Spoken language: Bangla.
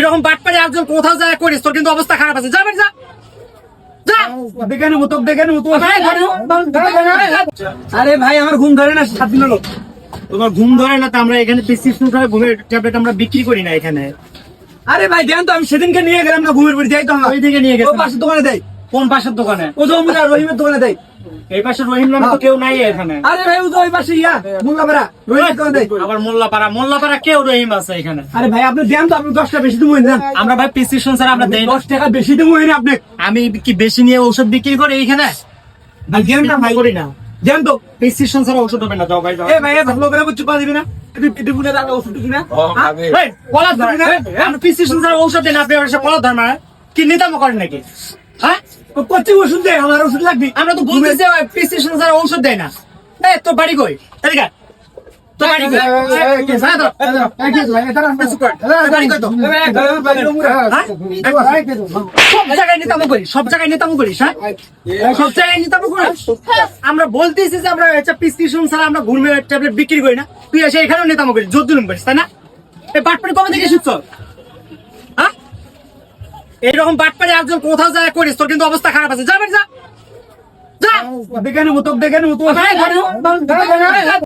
এরকম বাটপারি একজন কোথাও যায় করিস তোর কিন্তু অবস্থা খারাপ আছে। যাবেন যা যা দেখে নেবো তো আরে ভাই আমার ঘুম ধরে না 7 দিন হলো। তোমার ঘুম ধরে না তো আমরা এখানে প্রেসক্রিপশন করে ঘুমের ট্যাবলেট আমরা বিক্রি করি না এখানে। আরে ভাই দেন তো, আমি সেদিনকে নিয়ে গেলাম না ঘুমের বাড়ি যাই তো ওই দিকে নিয়ে ও গেছে পাশের দোকানে দেয়, কোন পাশের দোকানে? ও তো রহিমের দোকানে দেয়। এই পাশে রহিম নামে তো কেউ নাই এখানে। আরে ভাই ও তো ওই পাশে মোল্লাপাড়া রহিমের দোকানে দেয়। আবার মোল্লাপাড়া কেউ রহিম আছে এখানে। আরে ভাই আপনি দেন তো, আপনি 10 টাকা বেশি দেবো দেন। আমরা ভাই প্রেসক্রিপশন স্যার আমরা দেই না। 10 টাকা বেশি দেবো আপনি। আমি কি বেশি নিয়ে ঔষধ বিক্রি করি এইখানে? দেন না ভাই, করি না দেন তো। প্রেসক্রিপশন স্যার ঔষধ হবে না। যাও ভাই যাও। এ ভাই ভালো করে বুঝতে পারবি না, তুই পেটে ফুলে দাঁড়া ওষুধ কিনা। এই, কলার ধরবি না? আমি প্রেসক্রিপশন স্যার ঔষধ দেন, আপনি আমার সাথে কলার ধর্ম কি নিতাম করেন নাকি? হ্যাঁ কচ্ছি ওষুধ দেয়, আমার ওষুধ লাগবে। আমরা তো বলতেছি প্রেসক্রিপশন স্যার ঔষধ দেয় না। এই তোর বাড়ি কই? এদিকে আয়। তোর বাড়ি কই? হ্যাঁ, ধর। চুপ কর। তোর বাড়ি কই তো? সব জায়গায় নিতামো করিস, সব জায়গায় নিতামো করিস, হ্যাঁ? সব জায়গায় নিতামো করিস। আমরা বলতেছি যে আমরা প্রেসক্রিপশন ছাড়া আমরা ঘুমের ট্যাবলেট বিক্রি করি না, তুই এসে এখানেও নিতামো করিস, জোর জুলুম করিস, তাই না? এই বাটপাড়ি কবে থেকে শিখছ? হ্যাঁ, এইরকম বাটপাড়ি একজন কোথাও যায় করিস তোর কিন্তু অবস্থা খারাপ আছে। যাবেন যা যা দেখে নেবো তো